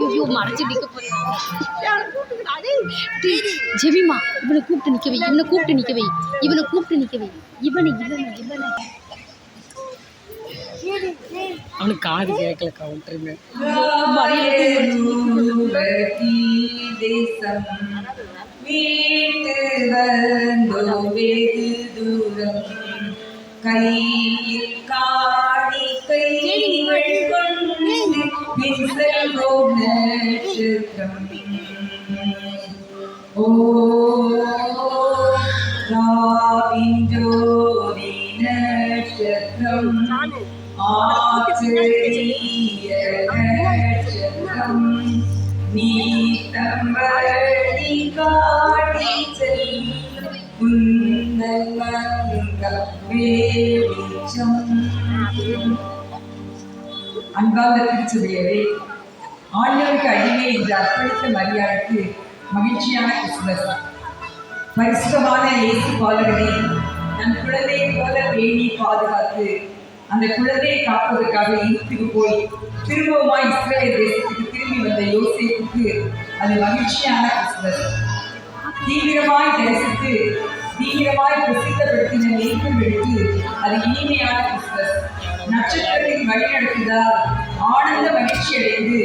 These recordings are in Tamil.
ஐயோ மறைச்சு நிற்க போறேன். ஜெபிமா இவனை கூப்பிட்டு நிற்க வை, இவனை கூப்பிட்டு நிற்க வை, இவனை கூப்பிட்டு நிற்க வை, இவனை இவனை இவனை அவனுக்கு காது கேட்கல கவுண்டருங்க. கையில் காணிக்கை ஓ ராவிஞ்சோதி நட்சத்திரம் ஆச்சரிய நட்சத்திரம் நீ தம்படி காட்டி அன்பார்ந்த திருச்சபையரே, ஆண்டவருக்கு அடிமை என்று அர்ப்பணித்த மரியாதைக்கு மகிழ்ச்சியான கிறிஸ்துமஸ். பரிசுத்தமான இயேசு பாலகனை நம் குழந்தையை போல பேணி பாதுகாத்து அந்த குழந்தையை காப்பதற்காக ஈர்த்துக்கு போய் திரும்பவுமாய் இஸ்ரவேல் தேசத்துக்கு திரும்பி வந்த யோசேப்புக்கு அது மகிழ்ச்சியான கிறிஸ்துமஸ். தீவிரமாய் தரிசித்து தீவிரமாய் பிரசித்தப்படுத்தின மேய்ப்பர்களுக்கு அது இனிமையான கிறிஸ்துமஸ். நட்சத்திரத்தின் வழிநடத்துதால் ஆனந்த மகிழ்ச்சி அடைந்து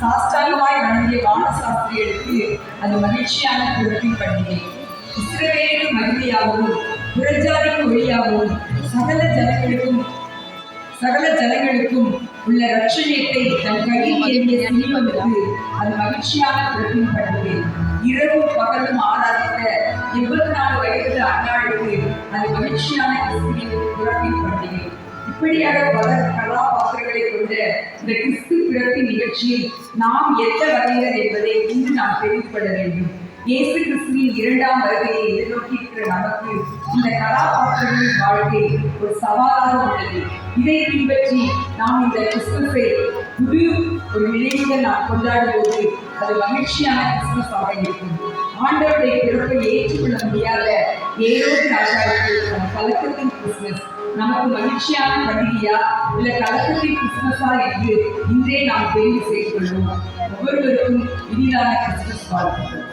சாஸ்தாங்கமாய் வணங்கிய வானசாஸ்திரிகளுக்கு அது மகிழ்ச்சியான பிறப்பின் பண்டிகை. இஸ்ரவேலுக்கு மகிமையாகவும் புறஜாதிக்கு ஒளியாகவும் சகல ஜனங்களுக்கும் உள்ள ரட்சணியத்தை தன் கையில் ஏந்திய சிறுவனுக்கு அது மகிழ்ச்சியான பிறப்பின் பண்டிகை. இரவும் பகலும் ஆராதித்த 24 வயது அன்னாளுக்கு அது மகிழ்ச்சியான பிறப்பின் பண்டிகை. இப்படியாக பல கதாபாத்திரங்களை கொண்ட இந்த கிறிஸ்து பிறப்பின் நிகழ்ச்சியில் நாம் எந்த வகையினர் என்பதை இன்று நாம் தெரிந்து கொள்ள வேண்டும். இயேசு கிறிஸ்துவின் 2ஆம் வருகையை எதிர்நோக்கி இருக்கிற நமக்கு இந்த கதாபாத்திரங்களின் வாழ்க்கை ஒரு சவாலாக உள்ளது. இதை பின்பற்றி நாம் இந்த கிறிஸ்துவை புது ஒரு நினைவுடன் நாம் கொண்டாடும் போது அது மகிழ்ச்சியான கிறிஸ்துமஸாக இருக்கும். ஆண்டவருடைய பிறப்பை ஏற்றுக்கொள்ள முடியாத ஏரோது ராஜாவுக்கு கலக்கத்தின் கிறிஸ்துமஸ் நமக்கு மகிழ்ச்சியான பண்டிகையா இல்ல கலக்கத்தின் கிறிஸ்துமஸா என்று இன்றே நாம் தெரிவு செய்து கொள்வோம். ஒவ்வொருவருக்கும் இனிதான கிறிஸ்துமஸ் வாழ்த்துக்கள்.